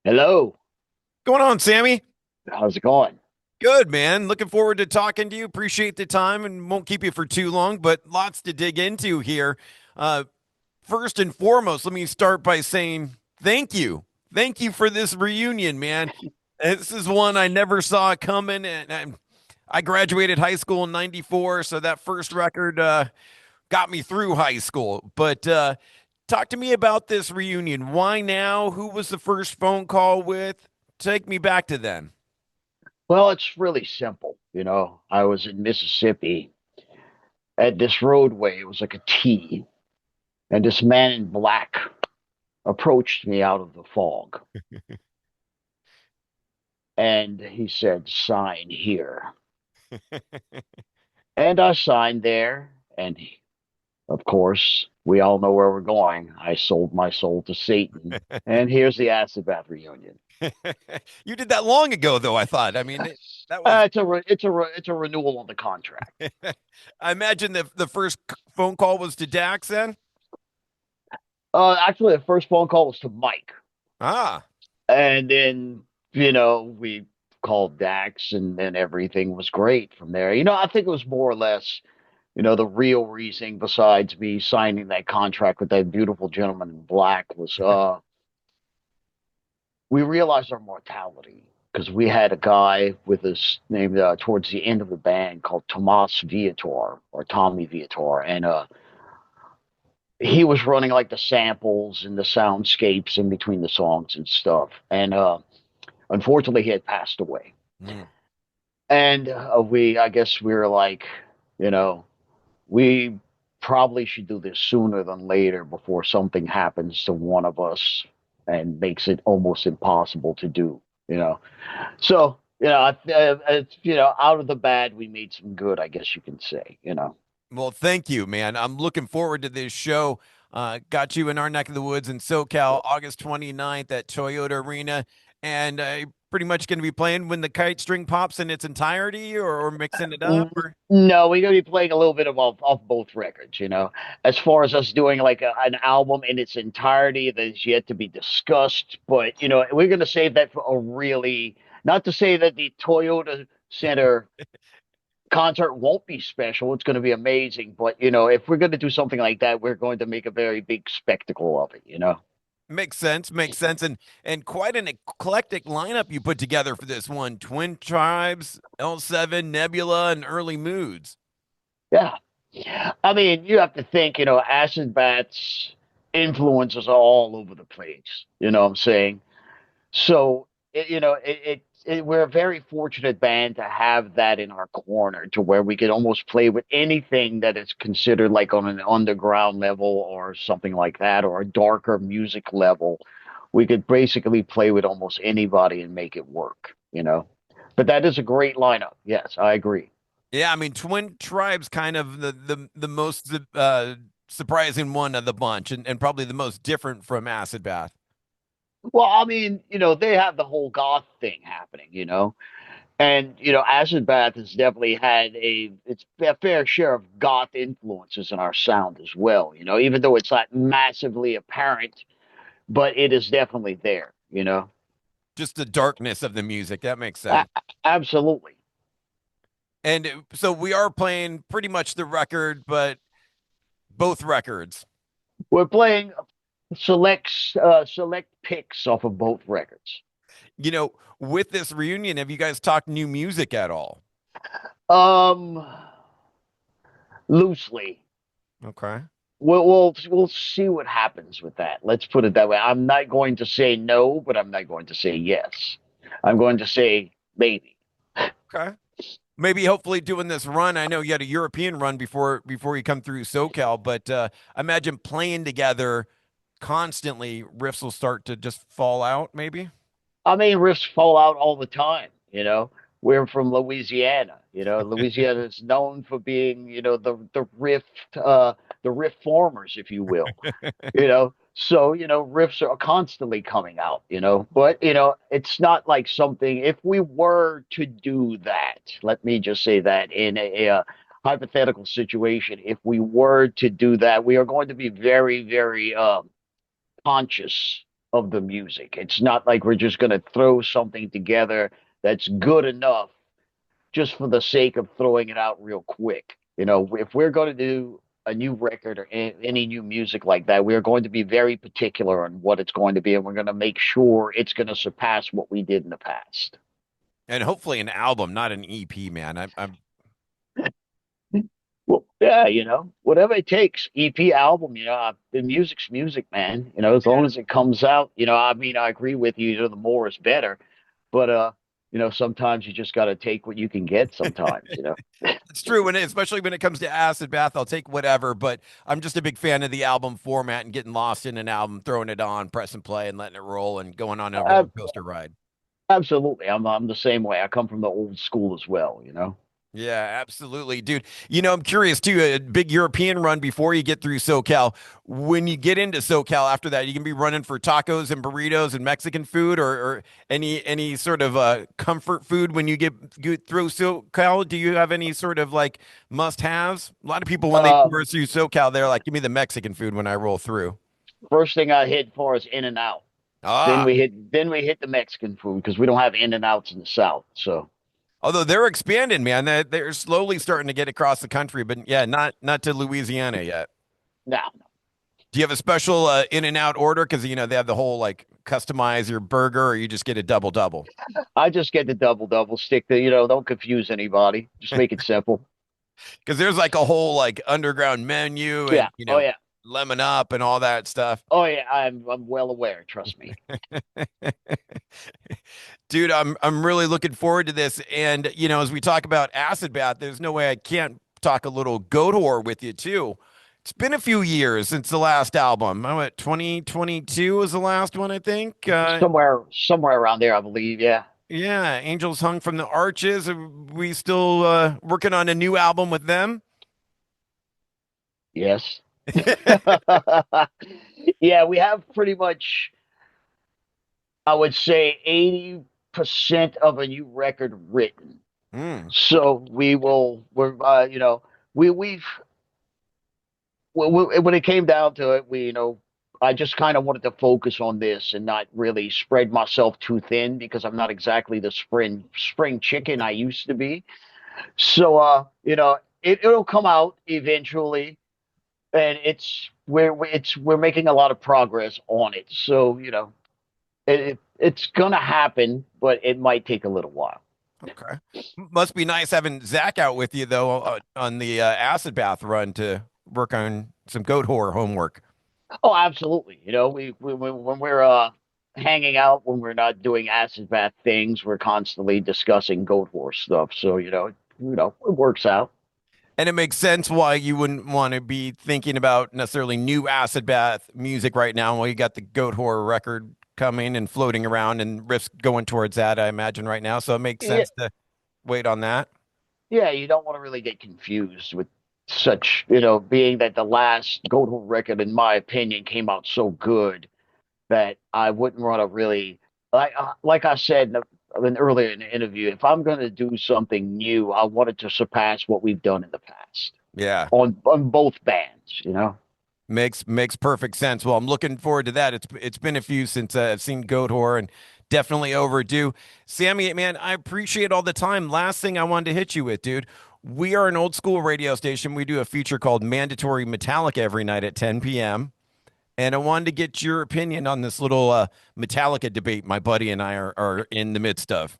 Hello. Going on, Sammy? How's it going? Good, man. Looking forward to talking to you. Appreciate the time and won't keep you for too long, but lots to dig into here. Uh, First and foremost, let me start by saying thank you. Thank you for this reunion, man. This is one I never saw coming, and I graduated high school in '94, so that first record got me through high school. But talk to me about this reunion. Why now? Who was the first phone call with? Take me back to then. Well, it's really simple. I was in Mississippi at this roadway. It was like a T, and this man in black approached me out of the fog, and he said, "Sign here." And I signed there, and of course, we all know where we're going. I sold my soul to Satan, and here's the acid bath reunion. You did that long ago, though, I thought. I mean, that was, It's a renewal on the contract. I imagine the first phone call was to Dax then. Actually, the first phone call was to Mike. Ah, And then, we called Dax, and then everything was great from there. I think it was more or less, the real reason besides me signing that contract with that beautiful gentleman in black was we realized our mortality because we had a guy with us named towards the end of the band called Tomas Viator or Tommy Viator. And he was running like the samples and the soundscapes in between the songs and stuff. And unfortunately, he had passed away. mm. And I guess we were like, you know, we probably should do this sooner than later before something happens to one of us and makes it almost impossible to do, you know. So, it's, out of the bad, we made some good, I guess you can say. Well, thank you, man. I'm looking forward to this show. Got you in our neck of the woods in SoCal, August 29th at Toyota Arena. And pretty much going to be playing when the kite string pops in its entirety or mixing it up. Or No, we're gonna be playing a little bit of off both records. As far as us doing like an album in its entirety, that is yet to be discussed. But we're gonna save that for a really. Not to say that the Toyota Center concert won't be special; it's gonna be amazing. But if we're gonna do something like that, we're going to make a very big spectacle of it. makes sense, and quite an eclectic lineup you put together for this one. Twin Tribes, L7, Nebula, and Early Moods. Yeah. I mean, you have to think, Acid Bat's influences are all over the place. You know what I'm saying? So, we're a very fortunate band to have that in our corner to where we could almost play with anything that is considered like on an underground level or something like that, or a darker music level. We could basically play with almost anybody and make it work. But that is a great lineup. Yes, I agree. Yeah, I mean, Twin Tribes kind of the most surprising one of the bunch, and probably the most different from Acid Bath. Well, I mean, they have the whole goth thing happening. And Acid Bath has definitely had it's a fair share of goth influences in our sound as well. Even though it's not massively apparent, but it is definitely there. Just the darkness of the music. That makes A- sense. absolutely. And so we are playing pretty much the record, but both records. We're playing select picks off of both records. You know, with this reunion, have you guys talked new music at all? Um, loosely. Okay. We'll see what happens with that. Let's put it that way. I'm not going to say no, but I'm not going to say yes. I'm going to say maybe. Okay. Maybe hopefully doing this run. I know you had a European run before you come through SoCal, but I imagine playing together constantly, riffs will start to just fall out, maybe. I mean, riffs fall out all the time. We're from Louisiana. Louisiana is known for being, the riff formers, if you will. So riffs are constantly coming out. But it's not like something. If we were to do that, let me just say that in a hypothetical situation, if we were to do that, we are going to be very, very conscious of the music. It's not like we're just going to throw something together that's good enough just for the sake of throwing it out real quick. You know, if we're going to do a new record or any new music like that, we are going to be very particular on what it's going to be, and we're going to make sure it's going to surpass what we did in the past. And hopefully an album, not an EP, man. I'm Well, yeah, whatever it takes. EP, album, the music's music, man. As long as it comes out, I mean, I agree with you. The more is better, but sometimes you just got to take what you can get. Sometimes. It's true especially when it comes to acid bath, I'll take whatever, but I'm just a big fan of the album format and getting lost in an album, throwing it on, pressing play and letting it roll and going on a roller Ab- coaster ride. Absolutely, I'm the same way. I come from the old school as well. Yeah, absolutely, dude. I'm curious too. A big European run before you get through SoCal. When you get into SoCal after that, you can be running for tacos and burritos and Mexican food, or any sort of comfort food when you get through SoCal. Do you have any sort of like must-haves? A lot of people when they Uh, tour through SoCal, they're like, "Give me the Mexican food when I roll through." First thing I hit for is In and Out. Then Ah, we hit the Mexican food because we don't have In and Outs in the South. So although they're expanding, man. They're slowly starting to get across the country, but yeah, not to Louisiana yet. now Do you have a special in and out order? Because they have the whole like customize your burger, or you just get a double double. I just get the double double. Stick to don't confuse anybody. Just make it simple. Because there's like a whole like underground menu Yeah. and Oh yeah. lemon up and all that stuff. Oh yeah. I'm well aware. Trust me. Dude, I'm really looking forward to this. And as we talk about acid bath, there's no way I can't talk a little Goatwhore with you too. It's been a few years since the last album. I'm at 2022 was the last one, I think. Somewhere around there, I believe. Yeah. Yeah, Angels Hung from the Arches. Are we still working on a new album with them? Yes. Yeah, we have pretty much, I would say, 80% of a new record written. Hmm. So we're, we've, when it came down to it, I just kind of wanted to focus on this and not really spread myself too thin because I'm not exactly the spring chicken I used to be. So, it'll come out eventually, and we're making a lot of progress on it. So, it's gonna happen, but it might take a little while. Okay. Must be nice having Zach out with you though on the acid bath run to work on some goat horror homework. Oh, absolutely. When we're hanging out, when we're not doing acid bath things, we're constantly discussing Goatwhore stuff. So, it works out. And it makes sense why you wouldn't want to be thinking about necessarily new acid bath music right now while you got the goat horror record coming and floating around and riffs going towards that, I imagine right now. So it makes Yeah, sense to wait on that. yeah, you don't want to really get confused with such, being that the last Goatwhore record, in my opinion, came out so good that I wouldn't want to really, like I said earlier in the interview, if I'm going to do something new, I want it to surpass what we've done in the past Yeah. on both bands. Makes perfect sense. Well, I'm looking forward to that. It's been a few since I've seen Goat Horror and definitely overdue. Sammy, man, I appreciate all the time. Last thing I wanted to hit you with, dude. We are an old school radio station. We do a feature called Mandatory Metallica every night at 10 p.m. And I wanted to get your opinion on this little Metallica debate my buddy and I are in the midst of.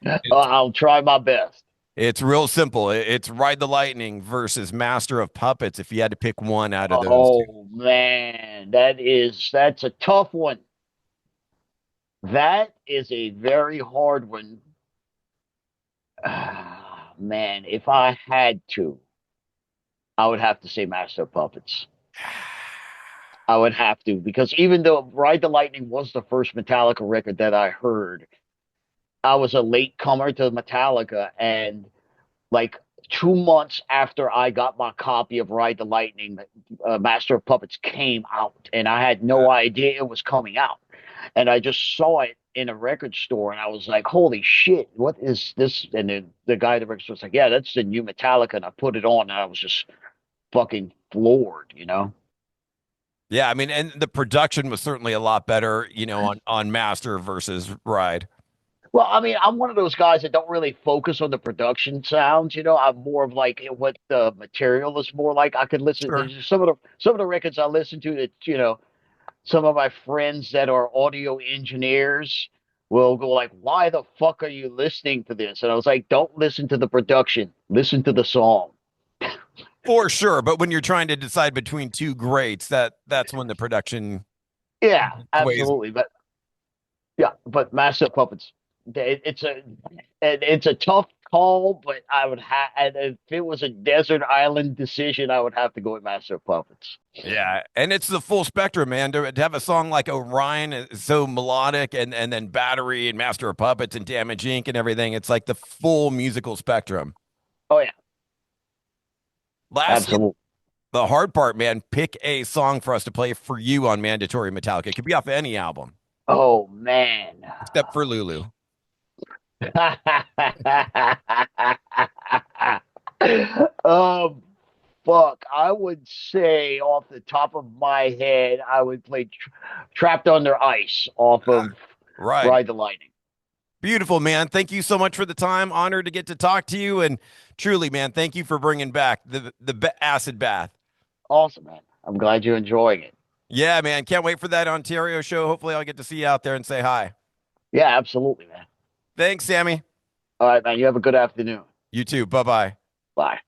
It's, I'll try my best. it's real simple. It's Ride the Lightning versus Master of Puppets if you had to pick one out of those two. Oh man, that's a tough one. That is a very hard one. Man, if I had to, I would have to say Master of Puppets. I would have to because even though Ride the Lightning was the first Metallica record that I heard, I was a late comer to Metallica, and like 2 months after I got my copy of Ride the Lightning, Master of Puppets came out, and I had no idea it was coming out. And I just saw it in a record store, and I was like, "Holy shit, what is this?" And then the guy at the record store was like, "Yeah, that's the new Metallica." And I put it on, and I was just fucking floored. Yeah, I mean, and the production was certainly a lot better, on Master versus Ride. Well, I mean, I'm one of those guys that don't really focus on the production sounds. I'm more of like what the material is more like. I could listen. Sure. There's just some of the records I listen to that some of my friends that are audio engineers will go like, "Why the fuck are you listening to this?" And I was like, "Don't listen to the production. Listen to the song." For sure, but when you're trying to decide between two greats, that's when the production Yeah, sways. absolutely. But yeah, but Master of Puppets, it's a tough call, but I would have, and if it was a desert island decision, I would have to go with Master of Puppets. Yeah, and it's the full spectrum, man. To have a song like Orion is so melodic, and then Battery and Master of Puppets and Damage Inc. and everything. It's like the full musical spectrum. Oh yeah, Lastly, absolutely. the hard part, man, pick a song for us to play for you on Mandatory Metallica. It could be off any album, Oh man. except for Lulu. um, fuck. I would say off the top of my head, I would play Trapped Under Ice off Ah, of right. Ride the Lightning. Beautiful, man. Thank you so much for the time. Honored to get to talk to you. And truly, man, thank you for bringing back the acid bath. Awesome, man. I'm glad you're enjoying it. Yeah, man. Can't wait for that Ontario show. Hopefully, I'll get to see you out there and say hi. Yeah, absolutely, man. Thanks, Sammy. All right, man. You have a good afternoon. You too. Bye bye. Bye.